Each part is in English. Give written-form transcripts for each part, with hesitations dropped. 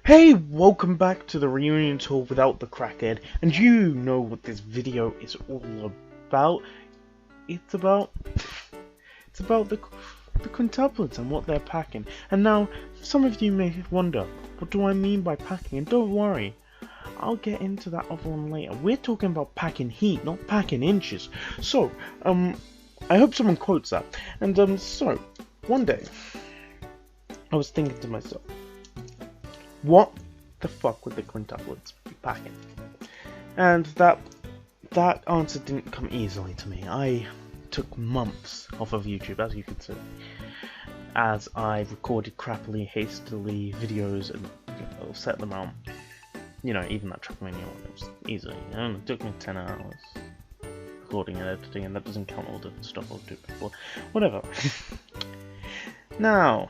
Hey, welcome back to the reunion tour without the crackhead, and you know what this video is all about. It's about the quintuplets and what they're packing. And now, some of you may wonder, what do I mean by packing? And don't worry, I'll get into that other one later. We're talking about packing heat, not packing inches. So, I hope someone quotes that. And so, one day, I was thinking to myself, what the fuck would the quintuplets be packing? And that answer didn't come easily to me. I took months off of YouTube, as you can see, as I recorded crappily, hastily videos and set them out. You know, even that Trackmania one, it was easy. It took me 10 hours recording and editing, and that doesn't count all the stuff I was doing before. Whatever. Now,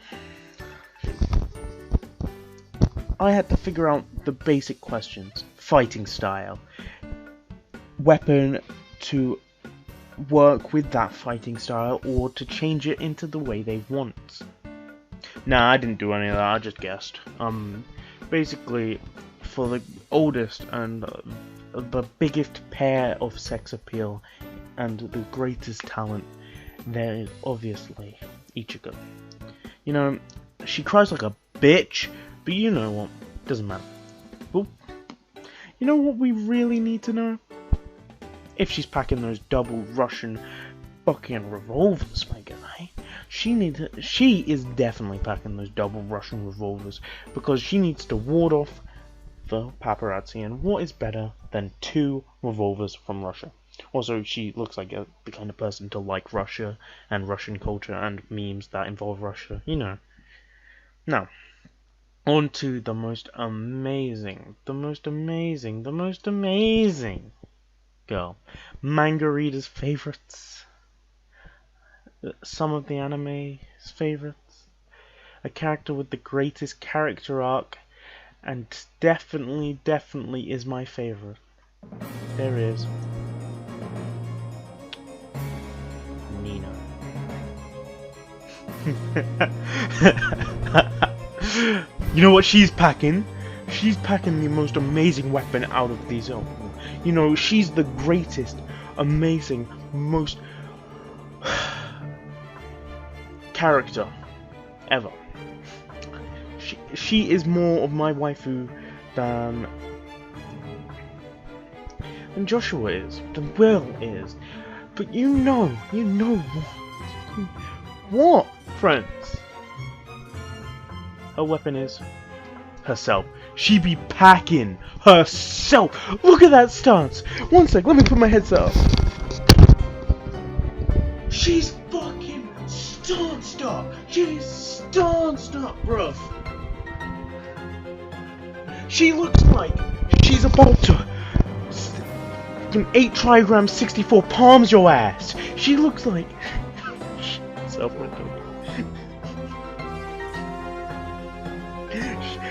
I had to figure out the basic questions. Fighting style. Weapon to work with that fighting style or to change it into the way they want. Nah, I didn't do any of that, I just guessed. Basically, for the oldest and the biggest pair of sex appeal and the greatest talent, there is obviously Ichigo. You know, she cries like a bitch, but you know what? Doesn't matter. But you know what we really need to know? If she's packing those double Russian fucking revolvers, my guy. She is definitely packing those double Russian revolvers because she needs to ward off the paparazzi. And what is better than 2 revolvers from Russia? Also, she looks like the kind of person to like Russia and Russian culture and memes that involve Russia. You know. Now, on to the most amazing girl. Manga readers' favorites. Some of the anime's favorites. A character with the greatest character arc. And definitely is my favorite. There is Nina. You know what she's packing? She's packing the most amazing weapon out of these all. You know, she's the greatest, amazing, most character ever. She is more of my waifu than Joshua is, than Will is. But you know what, friends? Her weapon is herself. She be packing herself. Look at that stance. One sec, let me put my headset up. She's fucking stanced up. She's stanced up, bruv. She looks like she's about to 8 trigrams, 64 palms your ass. She looks like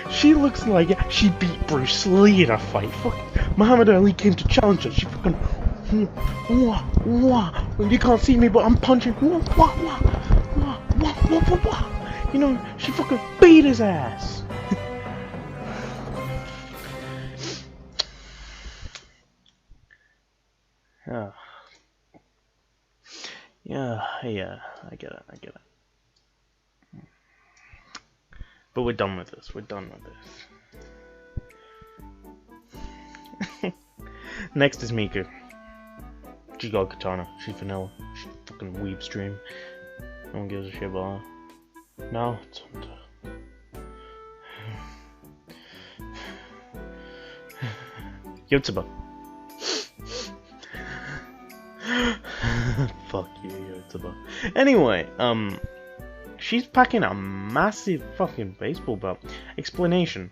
She looks like she beat Bruce Lee in a fight. Fucking Muhammad Ali came to challenge her. She fucking wah. You can't see me, but I'm punching. Wah. You know, she fucking beat his ass. Yeah, I get it. But we're done with this. Next is Miku. She's got a katana. She's vanilla. She's fucking weeb stream. No one gives a shit about her. Now it's on to Yotsuba. Fuck you, Yotsuba. Anyway, she's packing a massive fucking baseball bat. Explanation.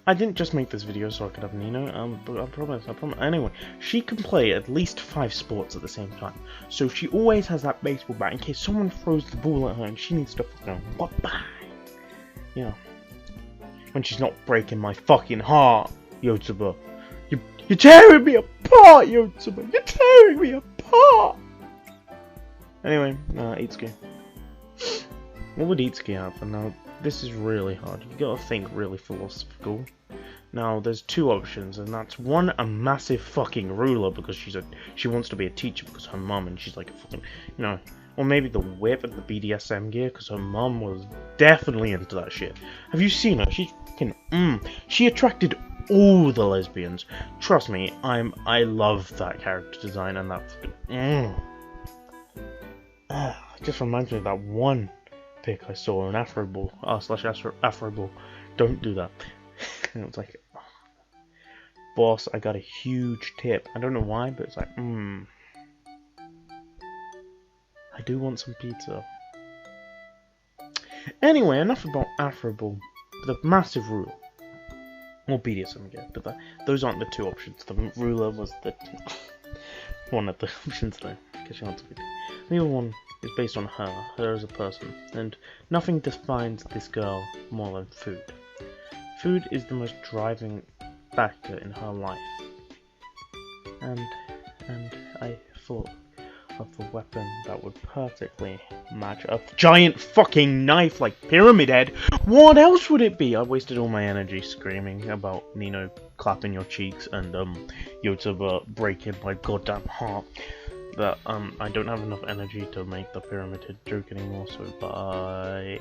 I didn't just make this video so I could have Nino, but I promise. Anyway, she can play at least 5 sports at the same time. So she always has that baseball bat in case someone throws the ball at her and she needs to fucking you know. When she's not breaking my fucking heart, Yotsuba. You're tearing me apart, Yotsuba. You're tearing me apart. Anyway, Itsuki. What would Itsuki have? And now this is really hard. You gotta think really philosophical. Now, there's two options, and that's one, a massive fucking ruler because she wants to be a teacher because her mum, and she's like a fucking, you know, or maybe the whip and the BDSM gear because her mum was definitely into that shit. Have you seen her? She's fucking she attracted all the lesbians. Trust me, I love that character design and that fucking it just reminds me of that one pic I saw on Afroball slash Afroball. Don't do that. And it was like, boss, I got a huge tip. I don't know why, but it's like, I do want some pizza. Anyway, enough about Afroball. The massive ruler. Or BDSM again, but those aren't the two options. The ruler was the one of the options though, because she wants to be. The other one is based on her as a person, and nothing defines this girl more than food. Food is the most driving factor in her life, and I thought of the weapon that would perfectly match a giant fucking knife like Pyramid Head. What else would it be? I wasted all my energy screaming about Nino clapping your cheeks and Yotsuba breaking my goddamn heart. That I don't have enough energy to make the Pyramid Head joke anymore, so bye.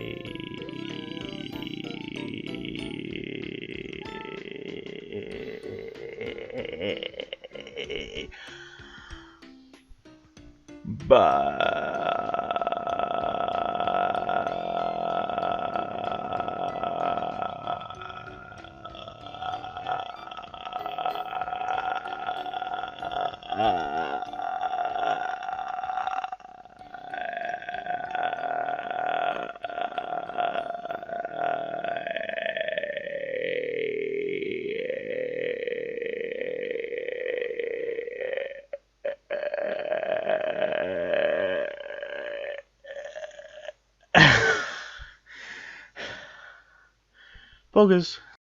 Boggers.